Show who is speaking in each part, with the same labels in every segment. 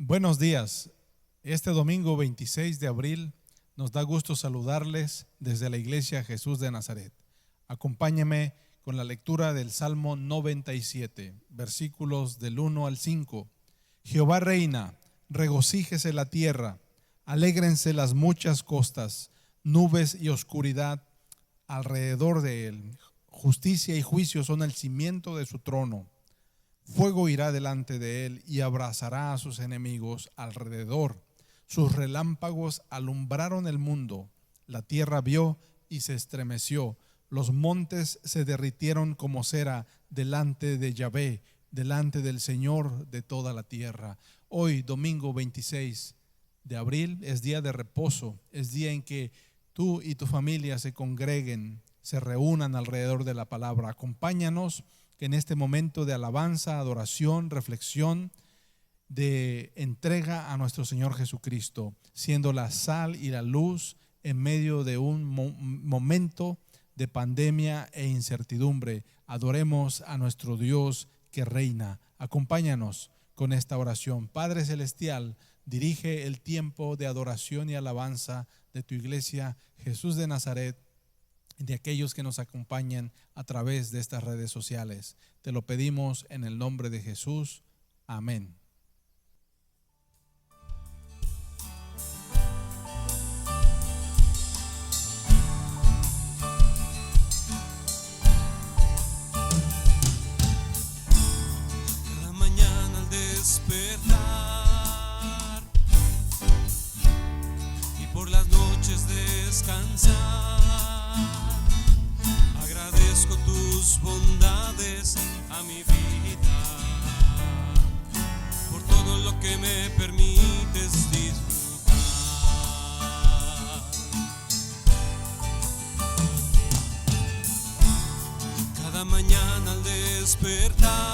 Speaker 1: Buenos días. Este domingo 26 de abril nos da gusto saludarles desde la Iglesia Jesús de Nazaret. Acompáñeme con la lectura del Salmo 97, versículos del 1 al 5. Jehová reina, regocíjese la tierra, alégrense las muchas costas, nubes y oscuridad alrededor de él. Justicia y juicio son el cimiento de su trono. Fuego irá delante de él y abrazará a sus enemigos alrededor. Sus relámpagos alumbraron el mundo. La tierra vio y se estremeció. Los montes se derritieron como cera delante de Yahvé, delante del Señor de toda la tierra. Hoy, domingo 26 de abril, es día de reposo. Es día en que tú y tu familia se congreguen, se reúnan alrededor de la palabra. Acompáñanos que en este momento de alabanza, adoración, reflexión, de entrega a nuestro Señor Jesucristo, siendo la sal y la luz en medio de un momento de pandemia e incertidumbre. Adoremos a nuestro Dios que reina. Acompáñanos con esta oración. Padre Celestial, dirige el tiempo de adoración y alabanza de tu Iglesia Jesús de Nazaret, de aquellos que nos acompañan a través de estas redes sociales. Te lo pedimos en el nombre de Jesús. Amén.
Speaker 2: Cada mañana al despertar y por las noches descansar, agradezco tus bondades a mi vida, por todo lo que me permites disfrutar. Cada mañana al despertar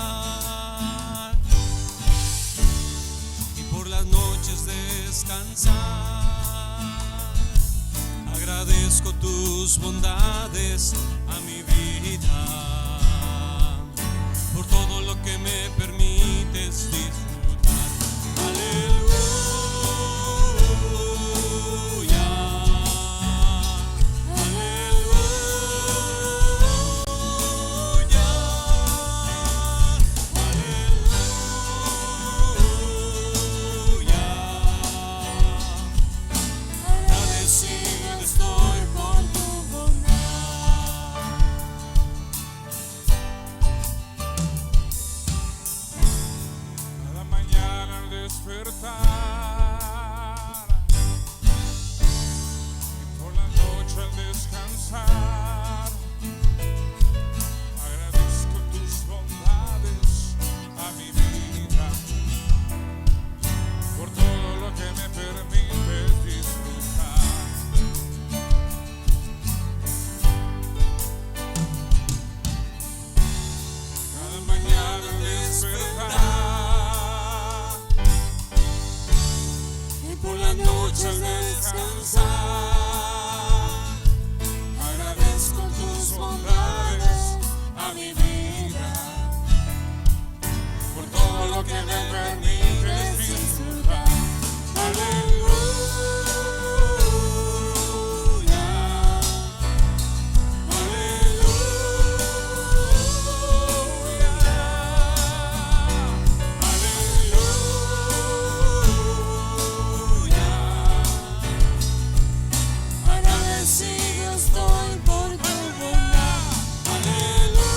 Speaker 2: y por las noches descansar, agradezco tus bondades a mi vida, por todo lo que me permites disfrutar. Aleluya, aleluya, aleluya. Agradecido estoy por tu bondad. Cada mañana al despertar y por la noche al descansar, agradezco tus bondades a mi vida, por todo lo que me permites disfrutar. Cada mañana al despertar y por la noche al descansar, agradezco tus bondades a mi vida, por todo lo que me permites disfrutar. Aleluya, aleluya, agradecido estoy por tu bondad. Aleluya.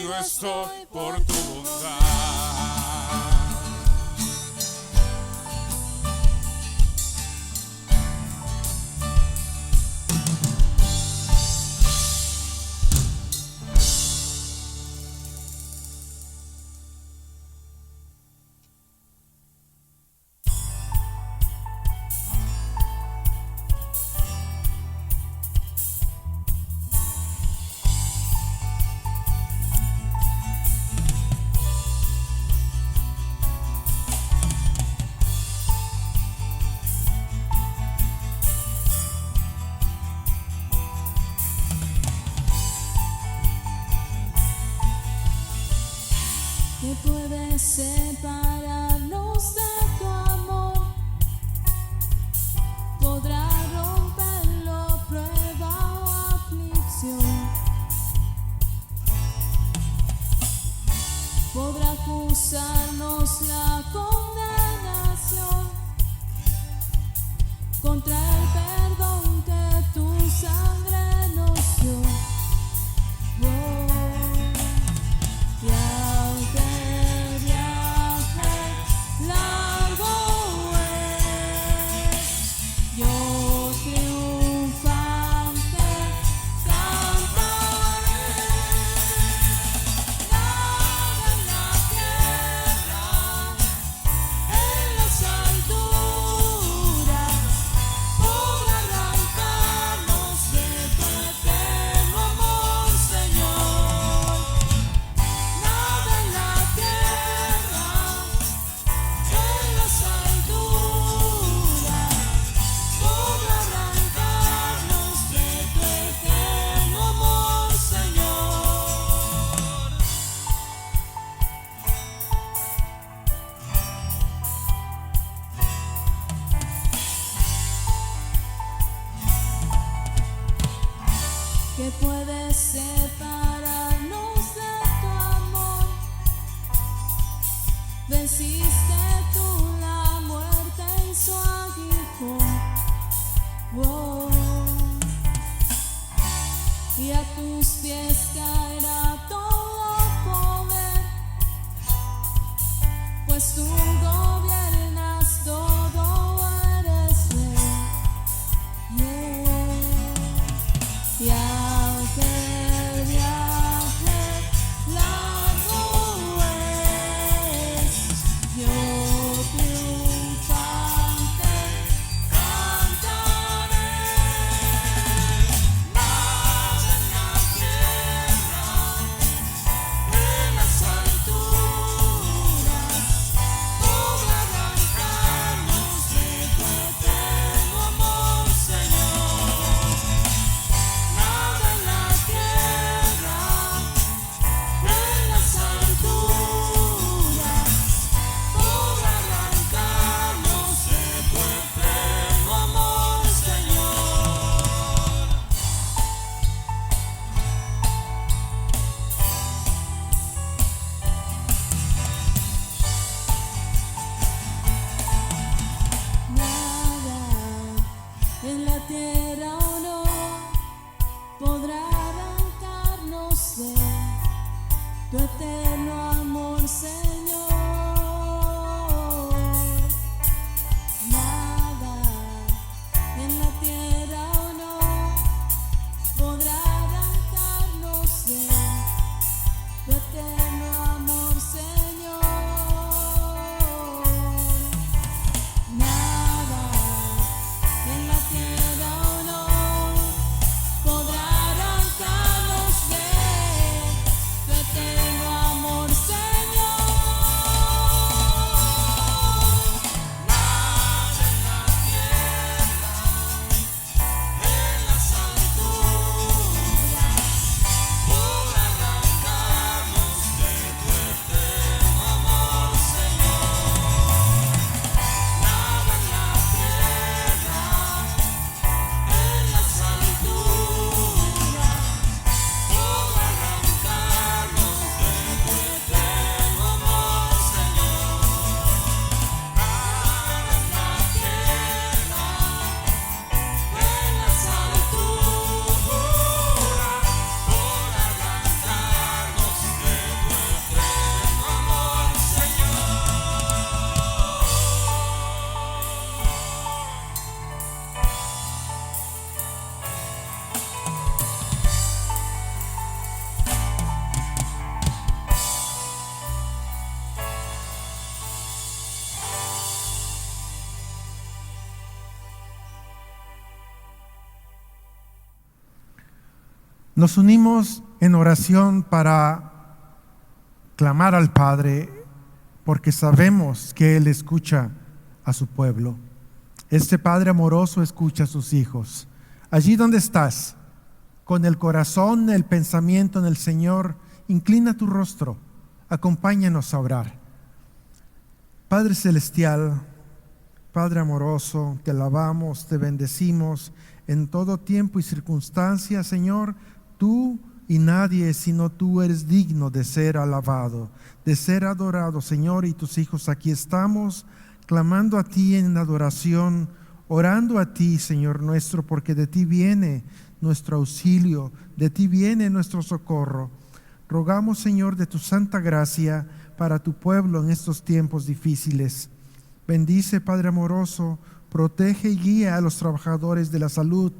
Speaker 2: contigo estoy por tu bondad.
Speaker 3: ¿Qué puede separarnos de tu amor? ¿Podrá romperlo prueba o aflicción? ¿Podrá acusarnos la condenación contra el perdón que tu sangre nos dio? Y aunque el viaje largo es, yo triunfante cantaré. Nada en la tierra, en las alturas, podrá arrancarnos de tu eterno amor, Señor. Nada en la tierra, en las alturas, podrá arrancarnos de tu eterno amor, Señor. ¿Qué puede separarnos de tu amor? Venciste tú la muerte en su aguijón. Oh. Y a tus pies caerá todo poder, pues tú gobiernas todo, eres rey. Yeah. Y aunque el viaje largo es, yo triunfante cantaré. Nada en la tierra, en las alturas, podrá arrancarnos de tu eterno amor, Señor. Nada en la tierra, en las alturas, podrá arrancarnos de tu eterno amor, Señor. Nada en la tierra o no podrá arrancarnos de tu eterno amor, Señor. Nada en la tierra o no podrá arrancarnos de tu eterno amor, Señor. Nada en la tierra o no podrá arrancarnos de tu eterno amor, Señor.
Speaker 4: Nos unimos en oración para clamar al Padre, porque sabemos que Él escucha a su pueblo. Este Padre amoroso escucha a sus hijos. Allí donde estás, con el corazón, el pensamiento en el Señor, inclina tu rostro, acompáñanos a orar. Padre celestial, Padre amoroso, te alabamos, te bendecimos en todo tiempo y circunstancia, Señor. Tú y nadie sino tú eres digno de ser alabado, de ser adorado, Señor, y tus hijos aquí estamos clamando a ti en adoración, orando a ti, Señor nuestro, porque de ti viene nuestro auxilio, de ti viene nuestro socorro. Rogamos, Señor, de tu santa gracia para tu pueblo en estos tiempos difíciles. Bendice, Padre amoroso, protege y guía a los trabajadores de la salud.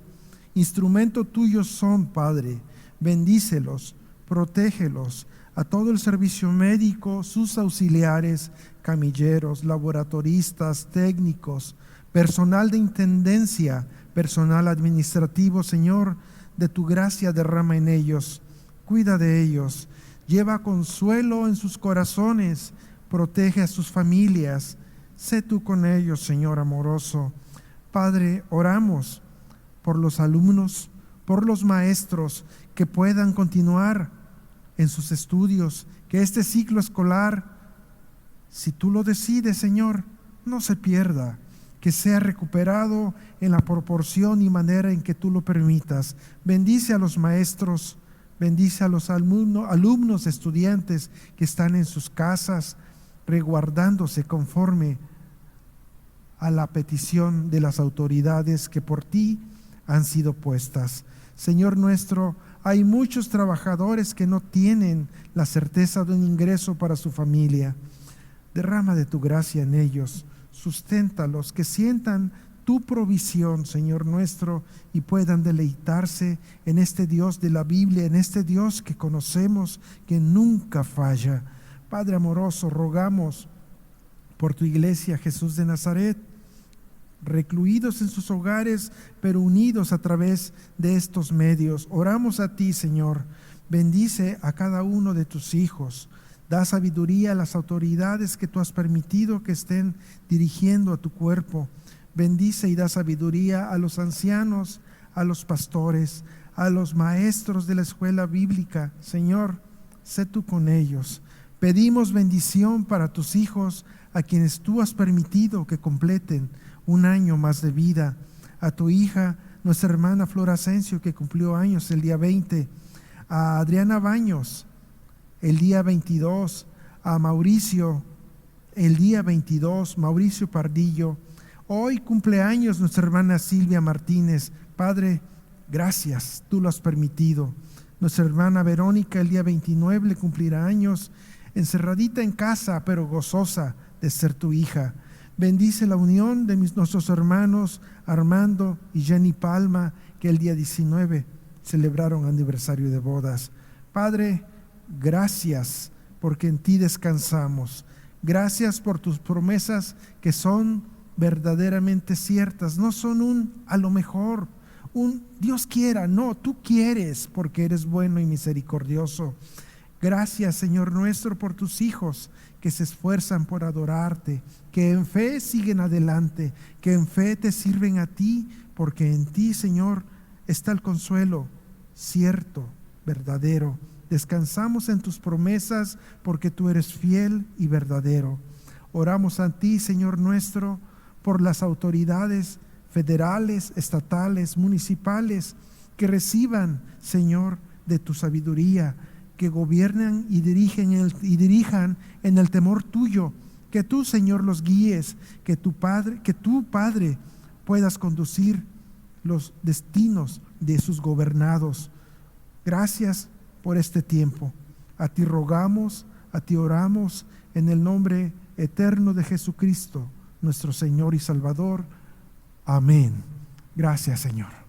Speaker 4: Instrumento tuyo son, Padre. Bendícelos, protégelos, a todo el servicio médico, sus auxiliares, camilleros, laboratoristas, técnicos, personal de intendencia, personal administrativo, Señor, de tu gracia derrama en ellos. Cuida de ellos, lleva consuelo en sus corazones, protege a sus familias. Sé tú con ellos, Señor amoroso. Padre, oramos por los alumnos, por los maestros, que puedan continuar en sus estudios, que este ciclo escolar, si tú lo decides, Señor, no se pierda, que sea recuperado en la proporción y manera en que tú lo permitas. Bendice a los maestros, bendice a los alumnos, estudiantes que están en sus casas, resguardándose conforme a la petición de las autoridades que por ti han sido puestas. Señor nuestro, hay muchos trabajadores que no tienen la certeza de un ingreso para su familia. Derrama de tu gracia en ellos, susténtalos, que sientan tu provisión, Señor nuestro, y puedan deleitarse en este Dios de la Biblia, en este Dios que conocemos, que nunca falla. Padre amoroso, rogamos por tu iglesia, Jesús de Nazaret, recluidos en sus hogares, pero unidos a través de estos medios. Oramos a ti, Señor. Bendice a cada uno de tus hijos. Da sabiduría a las autoridades que tú has permitido que estén dirigiendo a tu cuerpo. Bendice y da sabiduría a los ancianos, a los pastores, a los maestros de la escuela bíblica. Señor, sé tú con ellos. Pedimos bendición para tus hijos, a quienes tú has permitido que completen un año más de vida. A tu hija, nuestra hermana Flor Asensio, que cumplió años el día 20. A Adriana Baños, el día 22. A Mauricio, el día 22. Mauricio Pardillo. Hoy cumpleaños nuestra hermana Silvia Martínez. Padre, gracias, tú lo has permitido. Nuestra hermana Verónica, el día 29, le cumplirá años, encerradita en casa, pero gozosa de ser tu hija. Bendice la unión de nuestros hermanos Armando y Jenny Palma, que el día 19 celebraron aniversario de bodas. Padre, gracias porque en ti descansamos. Gracias por tus promesas que son verdaderamente ciertas. No son a lo mejor, Dios quiera, no, tú quieres porque eres bueno y misericordioso. Gracias, Señor nuestro, por tus hijos que se esfuerzan por adorarte, que en fe siguen adelante, que en fe te sirven a ti, porque en ti, Señor, está el consuelo cierto, verdadero. Descansamos en tus promesas porque tú eres fiel y verdadero. Oramos a ti, Señor nuestro, por las autoridades federales, estatales, municipales, que reciban, Señor, de tu sabiduría, que gobiernan y dirijan en el temor tuyo, que tú, Señor, los guíes, que tú, Padre, puedas conducir los destinos de sus gobernados. Gracias por este tiempo. A ti rogamos, a ti oramos, en el nombre eterno de Jesucristo, nuestro Señor y Salvador. Amén. Gracias, Señor.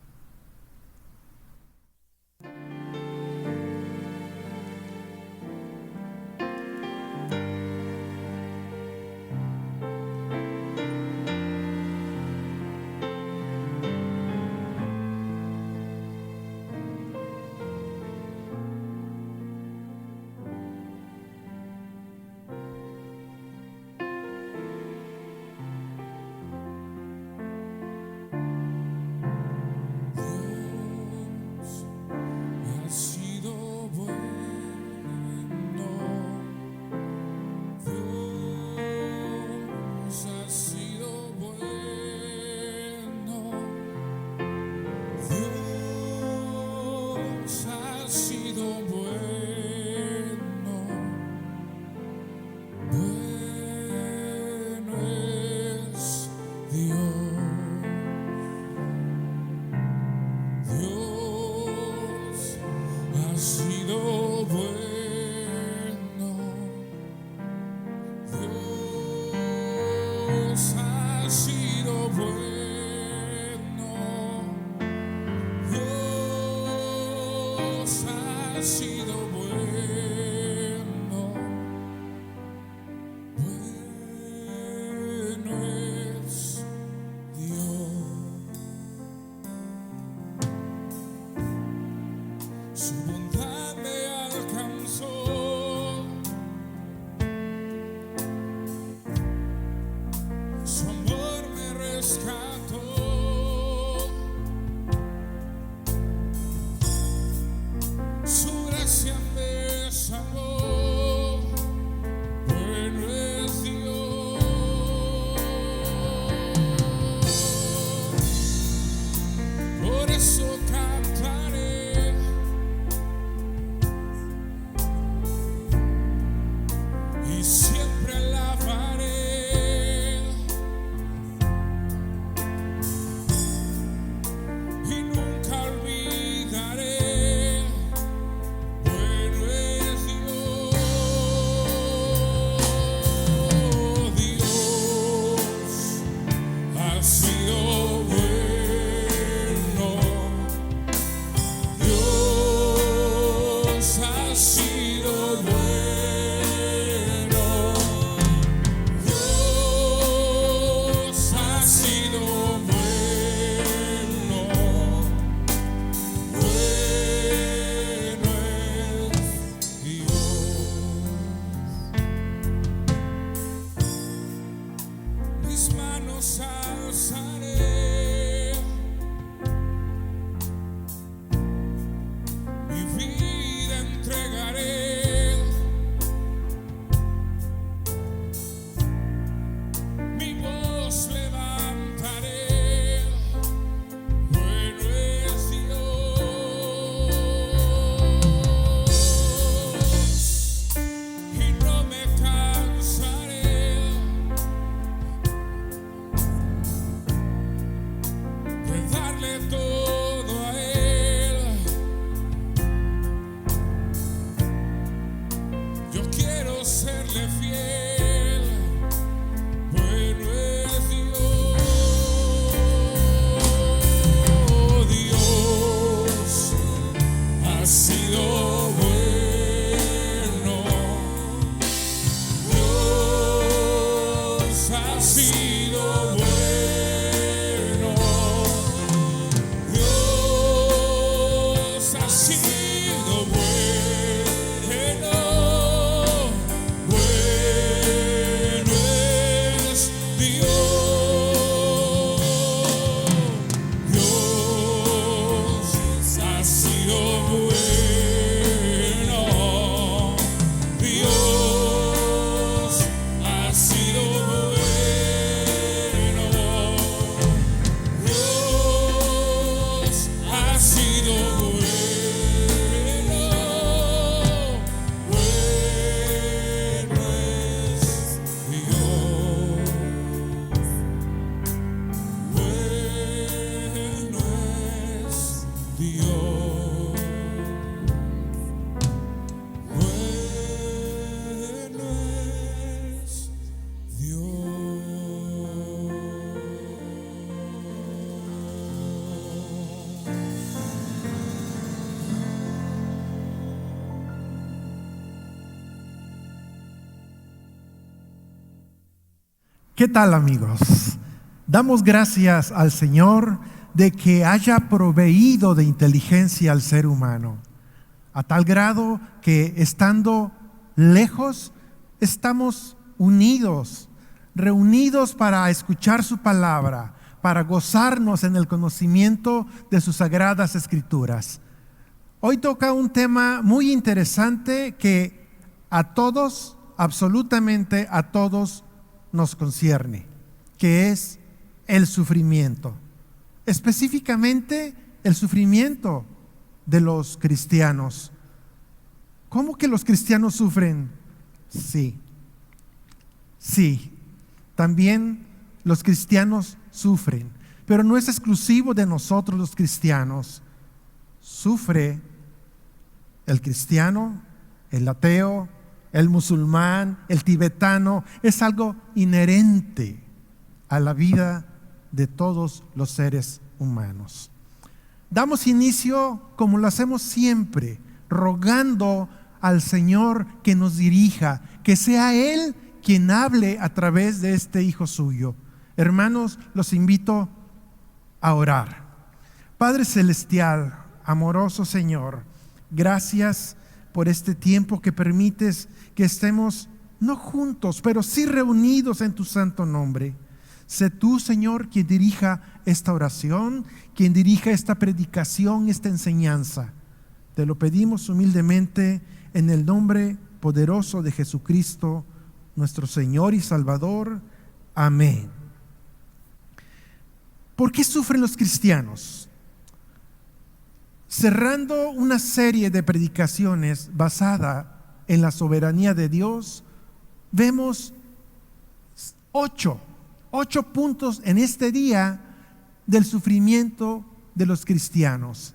Speaker 2: has sido bueno. Dios ha sido bueno. Bueno es Dios. Su bondad me alcanzó. Su amor me rescató. Su gracia me salvó. Bueno es Dios. Por eso cantaré. Y siempre alabaré. Y nunca olvidaré. Bueno es Dios. Dios ha sido bueno. Dios ha sido bueno. Dios ha sido bueno. Bueno es Dios. Mis manos alzaré, mi vida entregaré, mi voz levantaré. Bueno es Dios. Y no me cansaré de darle todo a Él. Yo quiero serle fiel. Bueno es Dios. Dios ha sido bueno. Dios ha sido bueno. Dios ha sido bueno. Bueno es Dios. Dios ha sido bueno. Dios ha sido bueno. Dios ha sido bueno. Bueno es Dios. Bueno es Dios. Bueno es
Speaker 4: ¿Qué tal, amigos? Damos gracias al Señor de que haya proveído de inteligencia al ser humano, a tal grado que estando lejos estamos unidos, reunidos para escuchar su palabra, para gozarnos en el conocimiento de sus sagradas escrituras. Hoy toca un tema muy interesante que a todos, absolutamente a todos, nos concierne, que es el sufrimiento. Específicamente el sufrimiento de los cristianos. ¿Cómo que los cristianos sufren? Sí, también los cristianos sufren, pero no es exclusivo de nosotros los cristianos. Sufre el cristiano, el ateo, el musulmán, el tibetano. Es algo inherente a la vida de todos los seres humanos. Damos inicio, como lo hacemos siempre, rogando al Señor que nos dirija, que sea Él quien hable a través de este Hijo suyo. Hermanos, los invito a orar. Padre celestial, amoroso Señor, gracias por este tiempo que permites que estemos no juntos, pero sí reunidos en tu santo nombre. Sé tú, Señor, quien dirija esta oración, quien dirija esta predicación, esta enseñanza. Te lo pedimos humildemente en el nombre poderoso de Jesucristo, nuestro Señor y Salvador. Amén. ¿Por qué sufren los cristianos? Cerrando una serie de predicaciones basada en la soberanía de Dios, vemos 8 puntos en este día del sufrimiento de los cristianos.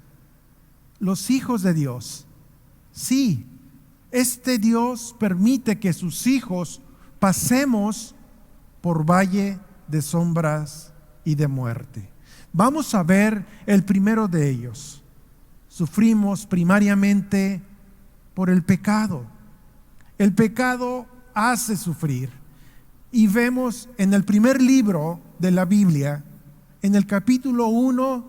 Speaker 4: Los hijos de Dios. Sí, este Dios permite que sus hijos pasemos por valle de sombras y de muerte. Vamos a ver el primero de ellos. Sufrimos primariamente por el pecado. El pecado hace sufrir. Y vemos en el primer libro de la Biblia, en el capítulo 1,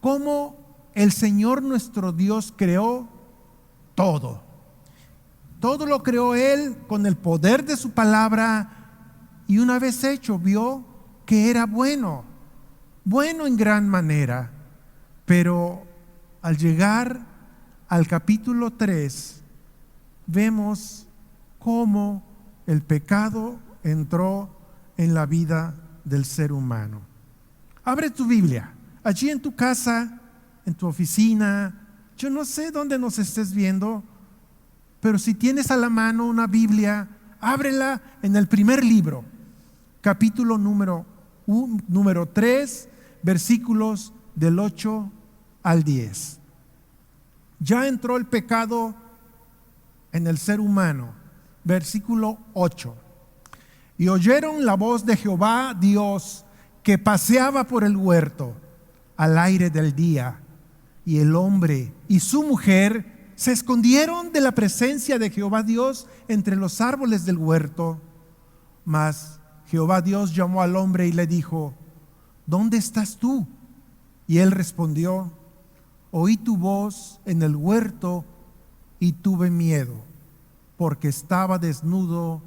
Speaker 4: cómo el Señor nuestro Dios creó todo. Todo lo creó Él con el poder de su palabra, y una vez hecho vio que era bueno en gran manera. Pero al llegar al capítulo 3, vemos cómo el pecado entró en la vida del ser humano. Abre tu Biblia, allí en tu casa, en tu oficina, yo no sé dónde nos estés viendo, pero si tienes a la mano una Biblia, ábrela en el primer libro, capítulo número 3, versículos del 8 al 10. Ya entró el pecado en el ser humano. Versículo 8. Y oyeron la voz de Jehová Dios que paseaba por el huerto al aire del día, y el hombre y su mujer se escondieron de la presencia de Jehová Dios entre los árboles del huerto. Mas Jehová Dios llamó al hombre y le dijo: ¿dónde estás tú? Y él respondió: oí tu voz en el huerto y tuve miedo, porque estaba desnudo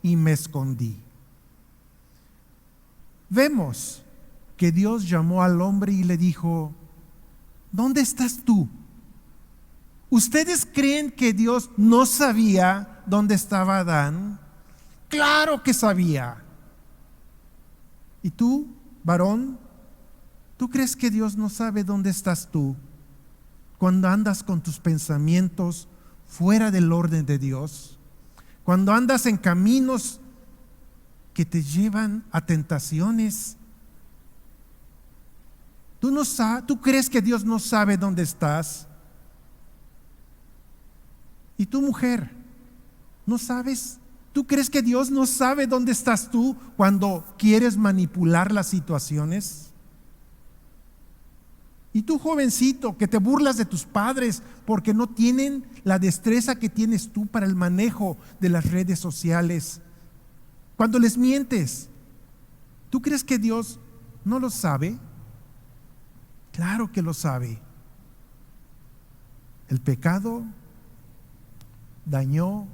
Speaker 4: y me escondí. Vemos que Dios llamó al hombre y le dijo: ¿dónde estás tú? ¿Ustedes creen que Dios no sabía dónde estaba Adán? Claro que sabía. ¿Y tú, varón, tú crees que Dios no sabe dónde estás tú cuando andas con tus pensamientos fuera del orden de Dios? Cuando andas en caminos que te llevan a tentaciones. ¿Tú crees que Dios no sabe dónde estás? ¿Y tu mujer? ¿No sabes? ¿Tú crees que Dios no sabe dónde estás tú cuando quieres manipular las situaciones? Y tú, jovencito, que te burlas de tus padres porque no tienen la destreza que tienes tú para el manejo de las redes sociales, cuando les mientes, ¿tú crees que Dios no lo sabe? Claro que lo sabe. El pecado dañó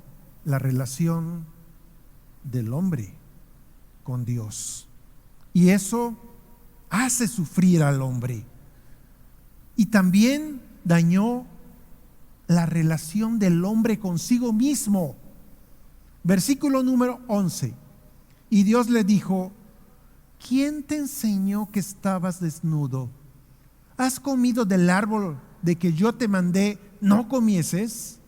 Speaker 4: la relación del hombre con Dios, y eso hace sufrir al hombre. Y también dañó la relación del hombre consigo mismo. Versículo número 11. Y Dios le dijo: ¿quién te enseñó que estabas desnudo? ¿Has comido del árbol de que yo te mandé no comieses?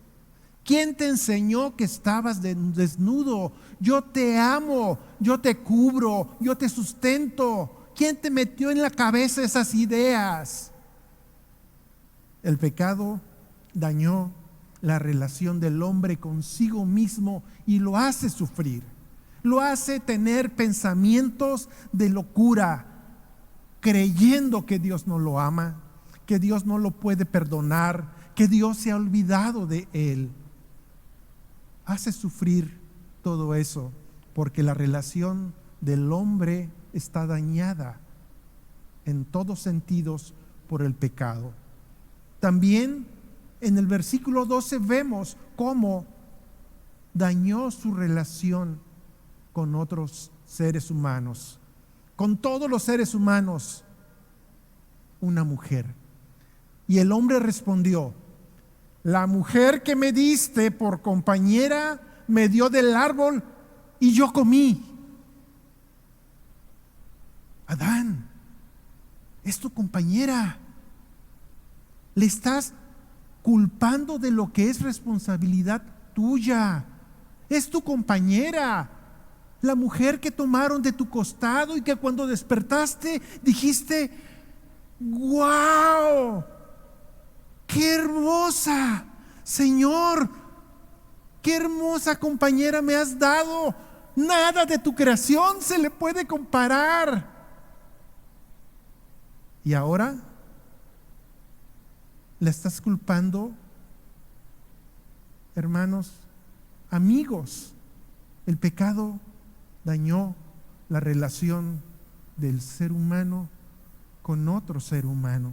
Speaker 4: ¿Quién te enseñó que estabas desnudo? Yo te amo, yo te cubro, yo te sustento. ¿Quién te metió en la cabeza esas ideas? El pecado dañó la relación del hombre consigo mismo y lo hace sufrir. lo hace tener pensamientos de locura, creyendo que Dios no lo ama, que Dios no lo puede perdonar, que Dios se ha olvidado de él. Hace sufrir todo eso porque la relación del hombre está dañada en todos sentidos por el pecado. También en el versículo 12 vemos cómo dañó su relación con otros seres humanos, con todos los seres humanos, una mujer. Y el hombre respondió: la mujer que me diste por compañera me dio del árbol y yo comí. Adán, es tu compañera. Le estás culpando de lo que es responsabilidad tuya. Es tu compañera, la mujer que tomaron de tu costado y que cuando despertaste dijiste: ¡guau! ¡Qué hermosa! Señor, qué hermosa compañera me has dado. Nada de tu creación se le puede comparar. Y ahora le estás culpando, hermanos, amigos. El pecado dañó la relación del ser humano con otro ser humano.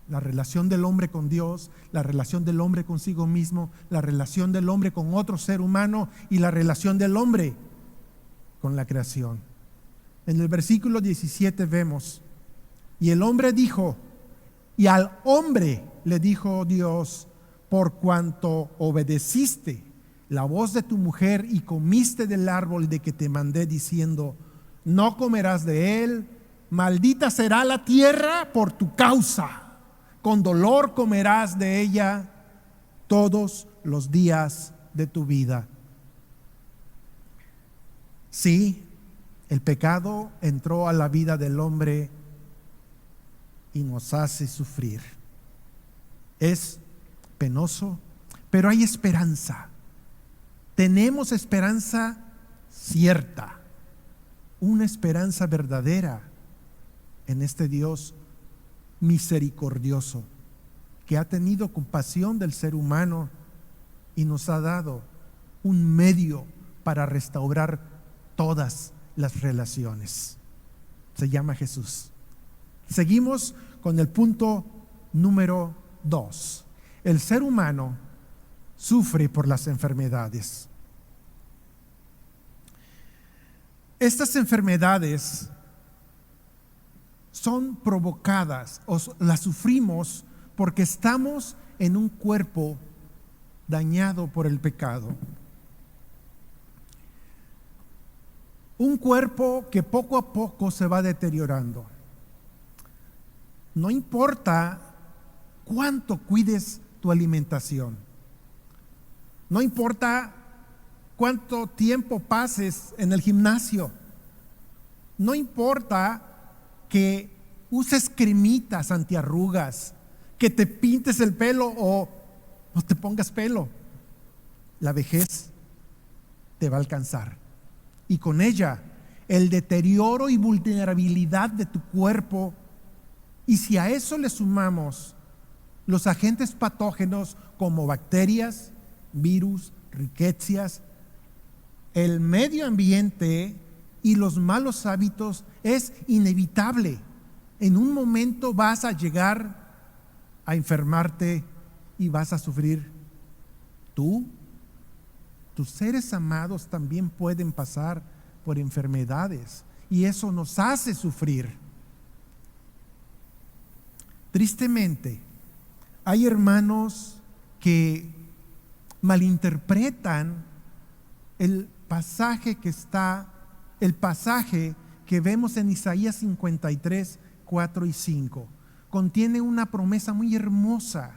Speaker 4: La relación del hombre con Dios, la relación del hombre consigo mismo, la relación del hombre con otro ser humano y la relación del hombre con la creación. En el versículo 17 vemos: y el hombre dijo, y al hombre le dijo Dios: por cuanto obedeciste la voz de tu mujer y comiste del árbol de que te mandé diciendo, no comerás de él, maldita será la tierra por tu causa. Con dolor comerás de ella todos los días de tu vida. Sí, el pecado entró a la vida del hombre y nos hace sufrir. Es penoso, pero hay esperanza. Tenemos esperanza cierta, una esperanza verdadera en este Dios misericordioso que ha tenido compasión del ser humano y nos ha dado un medio para restaurar todas las relaciones. Se llama Jesús. Seguimos con el punto número 2. El ser humano sufre por las enfermedades. Estas enfermedades son provocadas o las sufrimos porque estamos en un cuerpo dañado por el pecado. Un cuerpo que poco a poco se va deteriorando. No importa cuánto cuides tu alimentación. No importa cuánto tiempo pases en el gimnasio. No importa que uses cremitas antiarrugas, que te pintes el pelo o no te pongas pelo. La vejez te va a alcanzar. Y con ella el deterioro y vulnerabilidad de tu cuerpo. Y si a eso le sumamos los agentes patógenos como bacterias, virus, riquecias, el medio ambiente y los malos hábitos, es inevitable. En un momento vas a llegar a enfermarte y vas a sufrir. Tú, tus seres amados también pueden pasar por enfermedades y eso nos hace sufrir. Tristemente, hay hermanos que malinterpretan el pasaje que vemos en Isaías 53, 4 y 5. Contiene una promesa muy hermosa,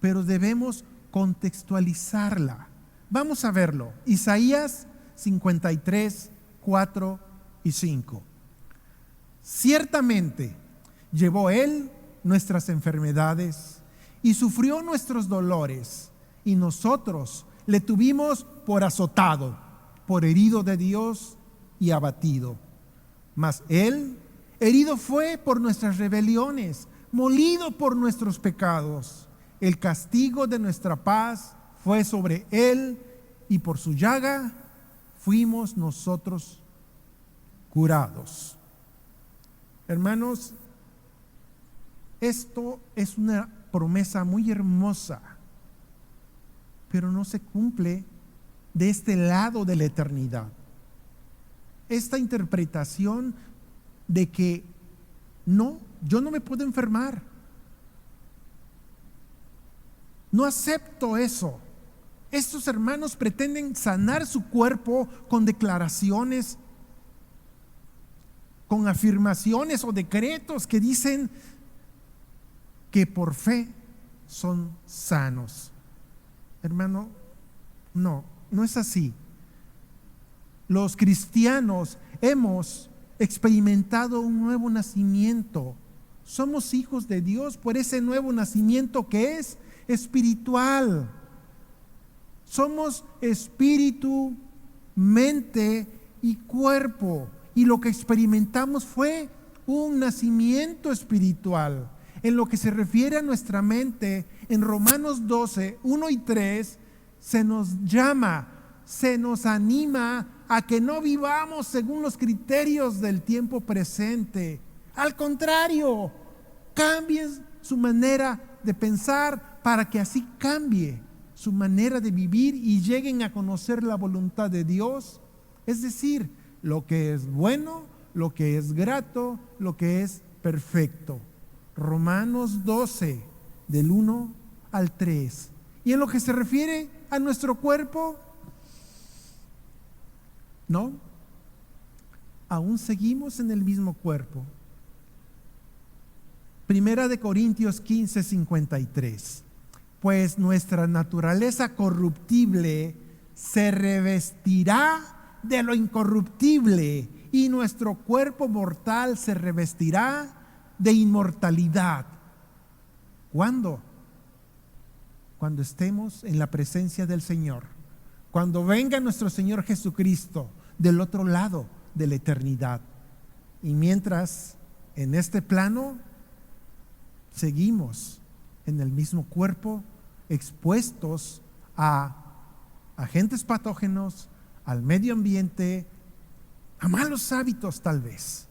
Speaker 4: pero debemos contextualizarla. Vamos a verlo. Isaías 53, 4 y 5. Ciertamente llevó Él nuestras enfermedades y sufrió nuestros dolores, y nosotros le tuvimos por azotado, por herido de Dios y abatido. Mas Él herido fue por nuestras rebeliones, molido por nuestros pecados. El castigo de nuestra paz fue sobre Él, y por su llaga fuimos nosotros curados. Hermanos, esto es una promesa muy hermosa, pero no se cumple de este lado de la eternidad. Esta interpretación de que no, yo no me puedo enfermar, no acepto eso. Estos hermanos pretenden sanar su cuerpo con declaraciones, con afirmaciones o decretos que dicen que por fe son sanos. Hermano, no es así. Los cristianos hemos experimentado un nuevo nacimiento. Somos hijos de Dios por ese nuevo nacimiento que es espiritual. Somos espíritu, mente y cuerpo. Y lo que experimentamos fue un nacimiento espiritual. En lo que se refiere a nuestra mente, en Romanos 12, 1 y 3, se nos llama, se nos anima a que no vivamos según los criterios del tiempo presente. Al contrario, cambien su manera de pensar para que así cambie su manera de vivir y lleguen a conocer la voluntad de Dios. Es decir, lo que es bueno, lo que es grato, lo que es perfecto. Romanos 12, del 1 al 3. Y en lo que se refiere a nuestro cuerpo, no, aún seguimos en el mismo cuerpo. Primera de Corintios 15, 53. Pues nuestra naturaleza corruptible se revestirá de lo incorruptible, y nuestro cuerpo mortal se revestirá de inmortalidad. ¿Cuándo? Cuando estemos en la presencia del Señor, cuando venga nuestro Señor Jesucristo del otro lado de la eternidad. Y mientras en este plano seguimos en el mismo cuerpo, expuestos a agentes patógenos, al medio ambiente, a malos hábitos tal vez.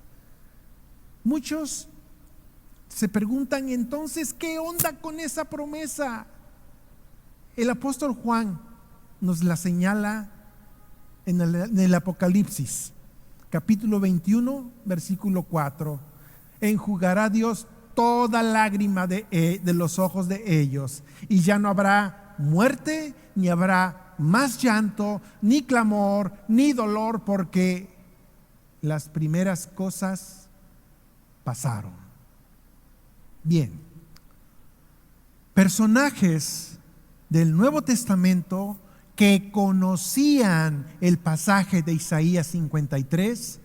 Speaker 4: Muchos se preguntan entonces, ¿qué onda con esa promesa? El apóstol Juan nos la señala en el Apocalipsis, capítulo 21, versículo 4. Enjugará Dios toda lágrima de los ojos de ellos, y ya no habrá muerte, ni habrá más llanto, ni clamor, ni dolor, porque las primeras cosas pasaron. Bien, personajes del Nuevo Testamento que conocían el pasaje de Isaías 53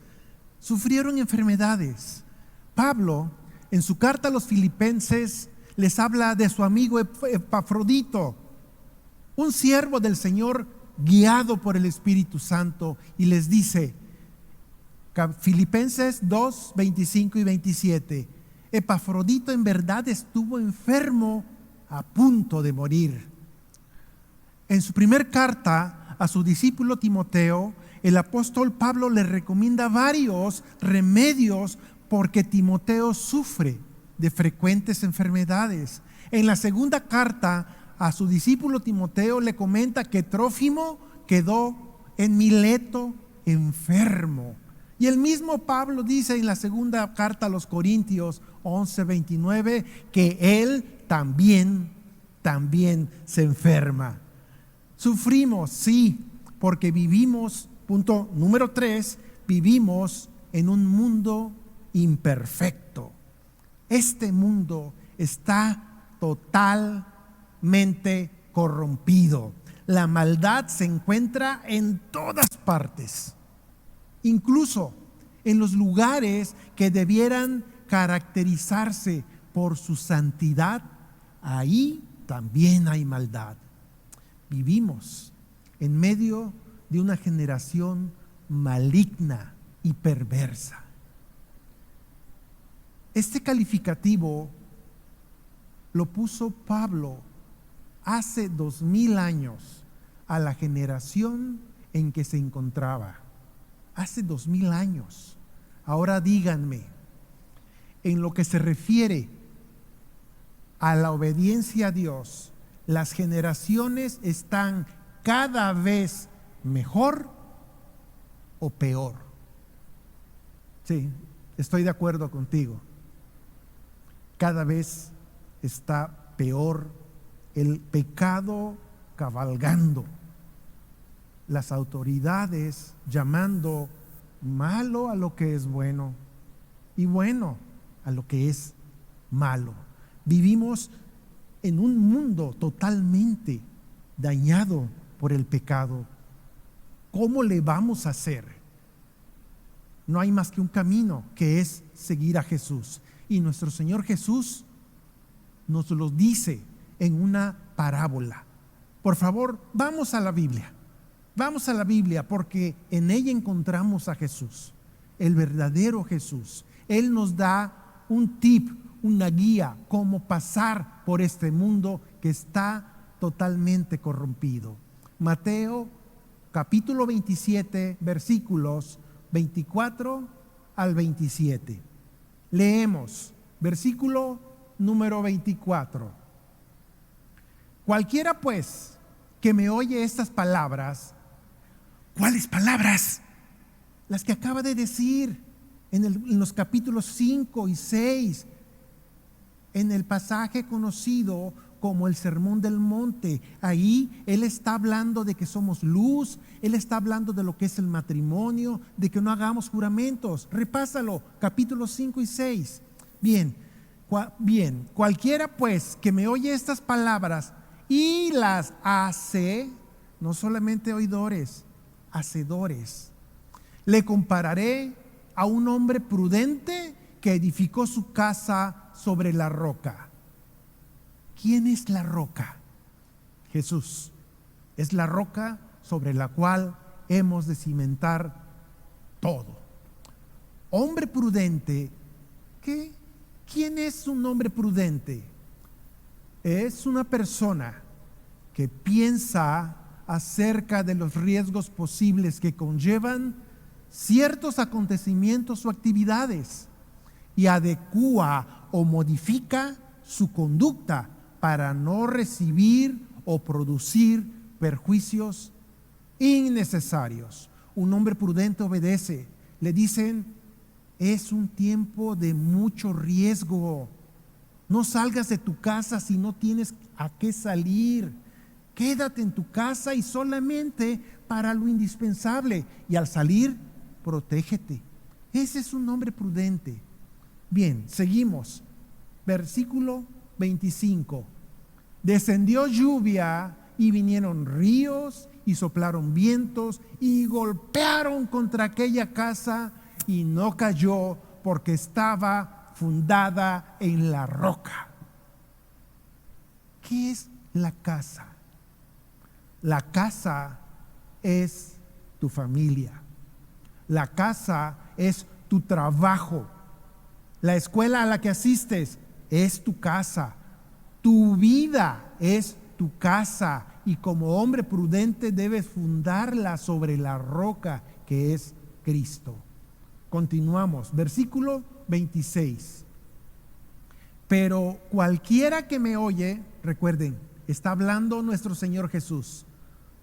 Speaker 4: sufrieron enfermedades. Pablo, en su carta a los Filipenses, les habla de su amigo Epafrodito, un siervo del Señor guiado por el Espíritu Santo, y les dice, Filipenses 2, 25 y 27, Epafrodito en verdad estuvo enfermo a punto de morir. En su primer carta a su discípulo Timoteo, el apóstol Pablo le recomienda varios remedios porque Timoteo sufre de frecuentes enfermedades. En la segunda carta a su discípulo Timoteo le comenta que Trófimo quedó en Mileto enfermo. Y el mismo Pablo dice en la segunda carta a los Corintios 11:29 que él también se enferma. Sufrimos, sí, porque vivimos, punto número 3, vivimos en un mundo imperfecto. Este mundo está totalmente corrompido. La maldad se encuentra en todas partes, incluso en los lugares que debieran caracterizarse por su santidad. Ahí también hay maldad. Vivimos en medio de una generación maligna y perversa. Este calificativo lo puso Pablo hace 2000 años a la generación en que se encontraba. Hace 2000 años. Ahora díganme, en lo que se refiere a la obediencia a Dios, ¿las generaciones están cada vez mejor o peor? Sí, estoy de acuerdo contigo. Cada vez está peor, el pecado cabalgando, las autoridades llamando malo a lo que es bueno y bueno a lo que es malo. Vivimos en un mundo totalmente dañado por el pecado. ¿Cómo le vamos a hacer? No hay más que un camino, que es seguir a Jesús. Y nuestro Señor Jesús nos lo dice en una parábola. Por favor, vamos a la Biblia. Vamos a la Biblia porque en ella encontramos a Jesús, el verdadero Jesús. Él nos da un tip, una guía, cómo pasar por este mundo que está totalmente corrompido. Mateo capítulo 27, versículos 24 al 27. Leemos, versículo número 24. Cualquiera pues que me oye estas palabras. ¿Cuáles palabras? Las que acaba de decir en los capítulos 5 y 6, en el pasaje conocido como el Sermón del Monte. Ahí Él está hablando de que somos luz, Él está hablando de lo que es el matrimonio, de que no hagamos juramentos. Repásalo, capítulos 5 y 6. Bien, cualquiera pues que me oye estas palabras y las hace, no solamente oidores, hacedores, le compararé a un hombre prudente que edificó su casa sobre la roca. ¿Quién es la roca? Jesús. Es la roca sobre la cual hemos de cimentar todo. Hombre prudente, ¿quién es un hombre prudente? Es una persona que piensa acerca de los riesgos posibles que conllevan ciertos acontecimientos o actividades y adecúa o modifica su conducta para no recibir o producir perjuicios innecesarios. Un hombre prudente obedece. Le dicen, es un tiempo de mucho riesgo. No salgas de tu casa si no tienes a qué salir. Quédate en tu casa y solamente para lo indispensable. Y al salir, protégete. Ese es un hombre prudente. Bien, seguimos. Versículo 25. Descendió lluvia y vinieron ríos y soplaron vientos y golpearon contra aquella casa y no cayó porque estaba fundada en la roca. ¿Qué es la casa? La casa es tu familia. La casa es tu trabajo. La escuela a la que asistes es tu casa. Tu vida es tu casa. Y como hombre prudente debes fundarla sobre la roca que es Cristo. Continuamos. Versículo 26. Pero cualquiera que me oye, recuerden, está hablando nuestro Señor Jesús.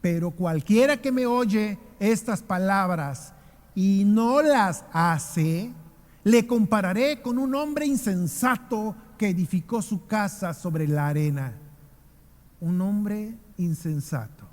Speaker 4: Pero cualquiera que me oye estas palabras y no las hace, le compararé con un hombre insensato que edificó su casa sobre la arena. Un hombre insensato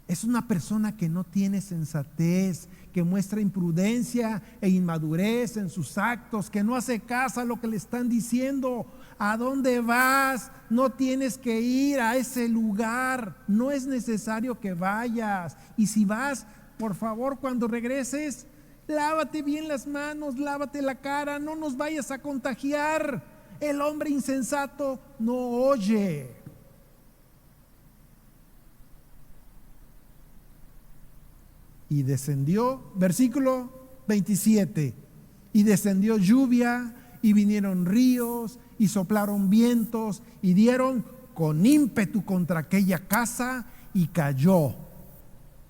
Speaker 4: es una persona que no tiene sensatez, que muestra imprudencia e inmadurez en sus actos, que no hace caso a lo que le están diciendo. ¿A dónde vas? No tienes que ir a ese lugar, no es necesario que vayas. Y si vas, por favor, cuando regreses, lávate bien las manos, lávate la cara, no nos vayas a contagiar. El hombre insensato no oye. Y descendió, versículo 27, y descendió lluvia, y vinieron ríos, y soplaron vientos, y dieron con ímpetu contra aquella casa, y cayó,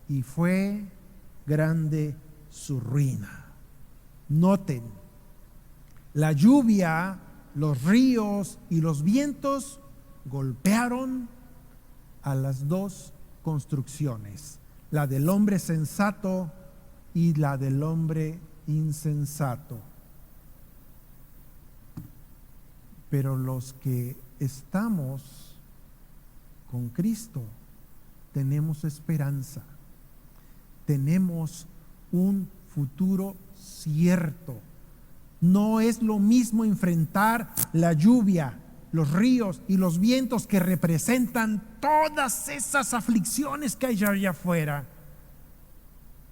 Speaker 4: y fue grande su ruina. Noten, la lluvia, los ríos y los vientos golpearon a las dos construcciones, la del hombre sensato y la del hombre insensato. Pero los que estamos con Cristo tenemos esperanza, tenemos un futuro cierto. No es lo mismo enfrentar la lluvia, los ríos y los vientos que representan todas esas aflicciones que hay allá afuera.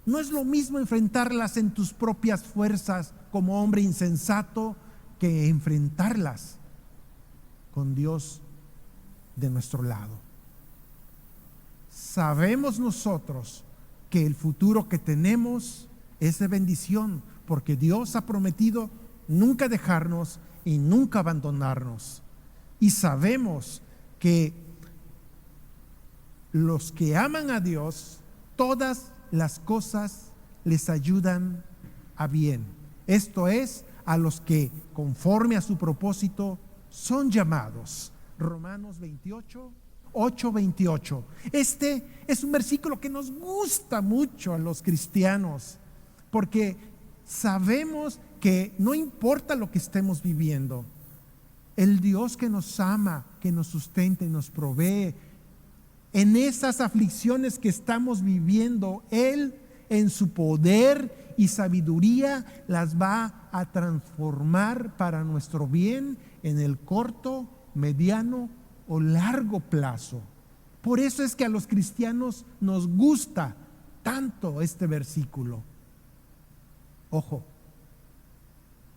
Speaker 4: No es lo mismo enfrentarlas en tus propias fuerzas como hombre insensato que enfrentarlas con Dios de nuestro lado. Sabemos nosotros que el futuro que tenemos es de bendición, porque Dios ha prometido nunca dejarnos y nunca abandonarnos. Y sabemos que los que aman a Dios, todas las cosas les ayudan a bien. Esto es, a los que conforme a su propósito son llamados. Romanos 28, 8-28. Este es un versículo que nos gusta mucho a los cristianos, porque sabemos que no importa lo que estemos viviendo, el Dios que nos ama, que nos sustenta y nos provee, en esas aflicciones que estamos viviendo, Él en su poder y sabiduría las va a transformar para nuestro bien en el corto, mediano o largo plazo. Por eso es que a los cristianos nos gusta tanto este versículo. Ojo,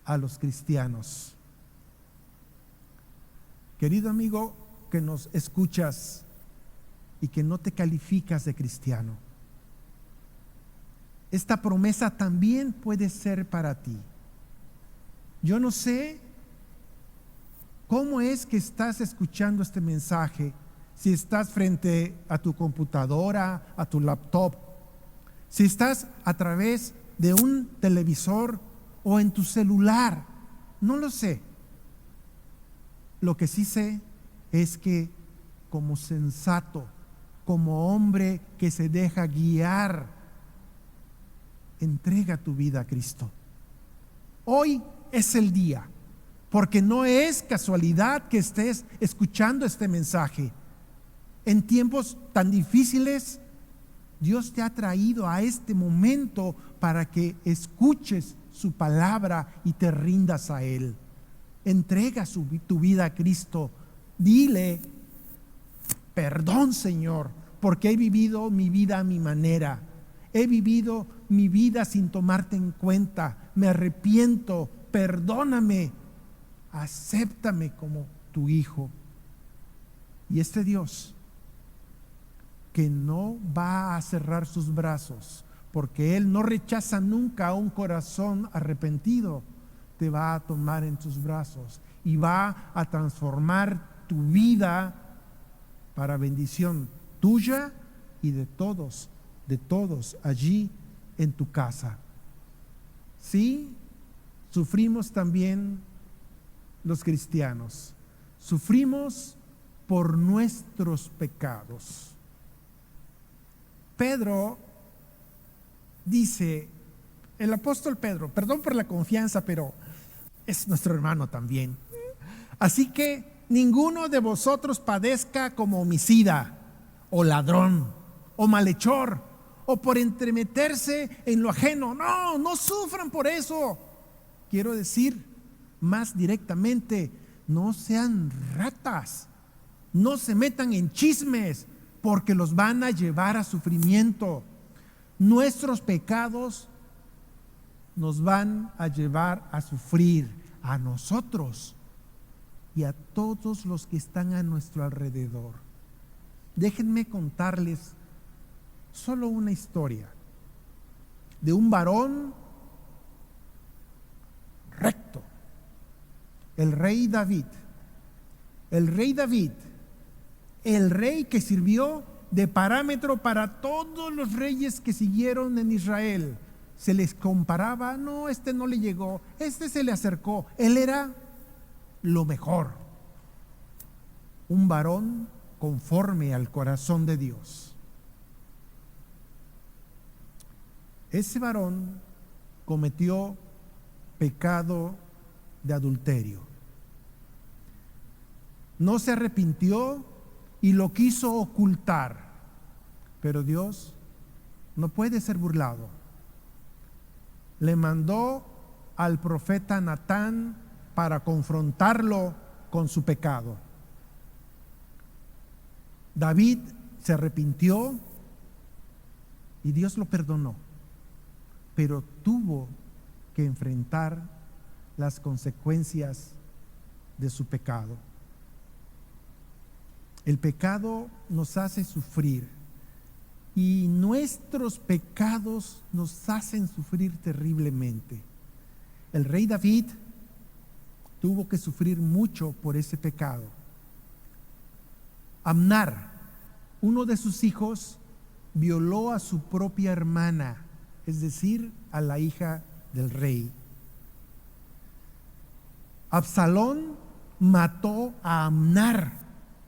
Speaker 4: a los cristianos. Querido amigo que nos escuchas y que no te calificas de cristiano, esta promesa también puede ser para ti. Yo no sé cómo es que estás escuchando este mensaje, si estás frente a tu computadora, a tu laptop, si estás a través de un televisor o en tu celular, no lo sé. Lo que sí sé es que como sensato, como hombre que se deja guiar, entrega tu vida a Cristo. Hoy es el día, porque no es casualidad que estés escuchando este mensaje. En tiempos tan difíciles, Dios te ha traído a este momento para que escuches su palabra y te rindas a Él. Entrega tu vida a Cristo. Dile: perdón, Señor, porque he vivido mi vida a mi manera. He vivido mi vida sin tomarte en cuenta. Me arrepiento. Perdóname. Acéptame como tu hijo. Y este Dios, que no va a cerrar sus brazos, porque Él no rechaza nunca a un corazón arrepentido, te va a tomar en sus brazos y va a transformar tu vida para bendición tuya y de todos allí en tu casa. Sí, sufrimos también los cristianos, sufrimos por nuestros pecados. Pedro dice, el apóstol Pedro, perdón por la confianza, pero es nuestro hermano también. Así que ninguno de vosotros padezca como homicida, o ladrón, o malhechor, o por entremeterse en lo ajeno. No sufran por eso. Quiero decir más directamente, no sean ratas, no se metan en chismes, porque los van a llevar a sufrimiento. Nuestros pecados nos van a llevar a sufrir, a nosotros y a todos los que están a nuestro alrededor. Déjenme contarles solo una historia. de un varón recto, el rey David. El rey David, el rey que sirvió de parámetro para todos los reyes que siguieron en Israel. Se les comparaba, no, este no le llegó, este se le acercó. Él era lo mejor. Un varón conforme al corazón de Dios. Ese varón cometió pecado de adulterio. No se arrepintió y lo quiso ocultar. Pero Dios no puede ser burlado. Le mandó al profeta Natán para confrontarlo con su pecado. David se arrepintió y Dios lo perdonó, pero tuvo que enfrentar las consecuencias de su pecado. El pecado nos hace sufrir y nuestros pecados nos hacen sufrir terriblemente. El rey David tuvo que sufrir mucho por ese pecado. Amnar, uno de sus hijos, violó a su propia hermana, es decir, a la hija del rey. Absalón mató a Amnar,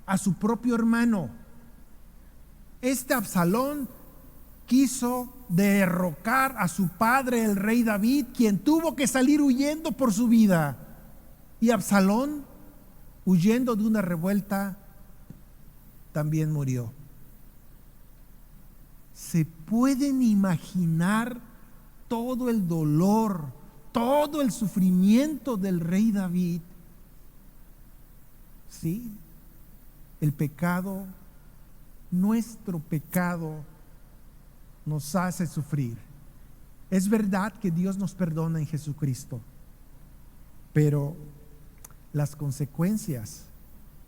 Speaker 4: a su propio hermano. Este Absalón quiso derrocar a su padre, el rey David, quien tuvo que salir huyendo por su vida. Y Absalón, huyendo de una revuelta, también murió. ¿Se pueden imaginar todo el dolor, todo el sufrimiento del rey David? Sí, el pecado, nuestro pecado, nos hace sufrir. Es verdad que Dios nos perdona en Jesucristo, pero las consecuencias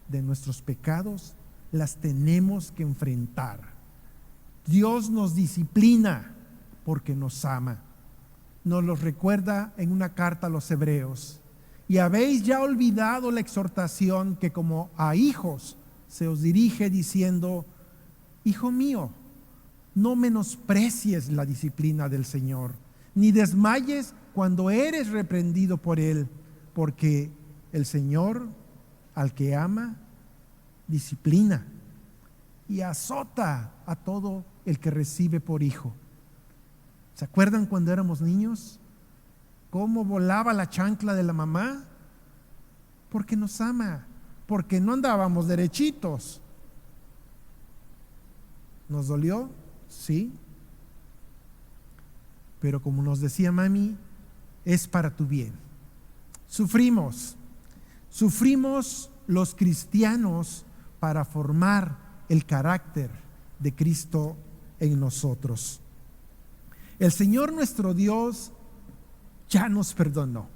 Speaker 4: de nuestros pecados las tenemos que enfrentar. Dios nos disciplina porque nos ama. Nos lo recuerda en una carta a los Hebreos. Y habéis ya olvidado la exhortación que como a hijos se os dirige diciendo: Hijo mío, no menosprecies la disciplina del Señor, ni desmayes cuando eres reprendido por Él, porque el Señor al que ama disciplina y azota a todo el que recibe por hijo. ¿Se acuerdan cuando éramos niños? ¿Cómo volaba la chancla de la mamá? Porque nos ama, porque no andábamos derechitos. ¿Nos dolió? Sí. Pero como nos decía mami, es para tu bien. Sufrimos los cristianos para formar el carácter de Cristo en nosotros. El Señor nuestro Dios ya nos perdonó.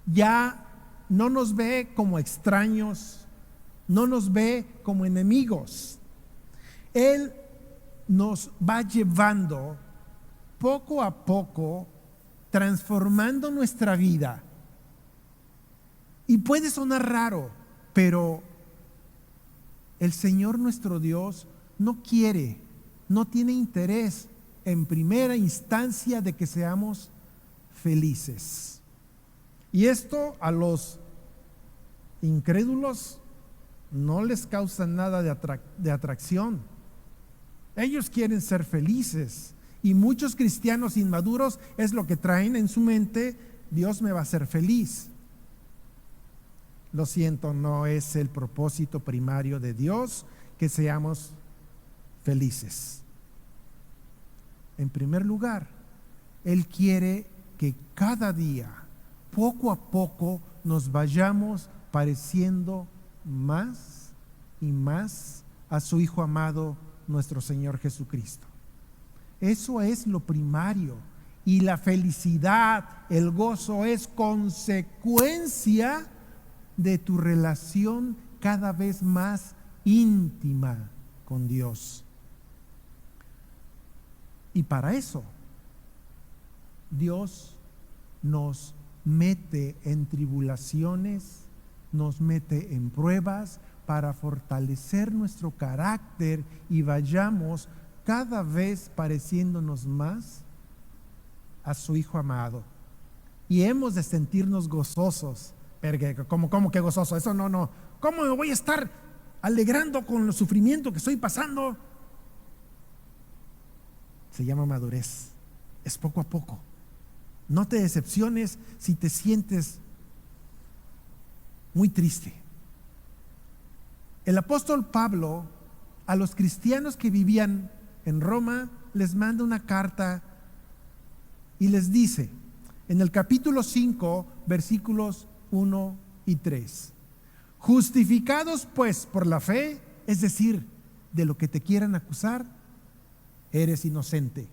Speaker 4: Ya no nos ve como extraños, no nos ve como enemigos. Él nos va llevando poco a poco, transformando nuestra vida. Y puede sonar raro, pero el Señor nuestro Dios no quiere, no tiene interés en primera instancia de que seamos felices. Y esto a los incrédulos no les causa nada de atracción. Ellos quieren ser felices, y muchos cristianos inmaduros es lo que traen en su mente: Dios me va a hacer feliz. Lo siento, no es el propósito primario de Dios que seamos felices. En primer lugar, Él quiere que cada día, poco a poco, nos vayamos pareciendo más y más a su Hijo amado, nuestro Señor Jesucristo. Eso es lo primario. Y la felicidad, el gozo, es consecuencia de tu relación cada vez más íntima con Dios. Y para eso, Dios nos mete en tribulaciones, nos mete en pruebas para fortalecer nuestro carácter y vayamos cada vez pareciéndonos más a su Hijo amado. Y hemos de sentirnos gozosos. Pero, ¿cómo que gozoso? Eso no. ¿Cómo me voy a estar alegrando con el sufrimiento que estoy pasando? Se llama madurez. Es poco a poco. No te decepciones si te sientes muy triste. El apóstol Pablo a los cristianos que vivían en Roma les manda una carta y les dice en el capítulo 5 versículos 1 y 3: justificados pues por la fe, es decir, de lo que te quieran acusar, eres inocente.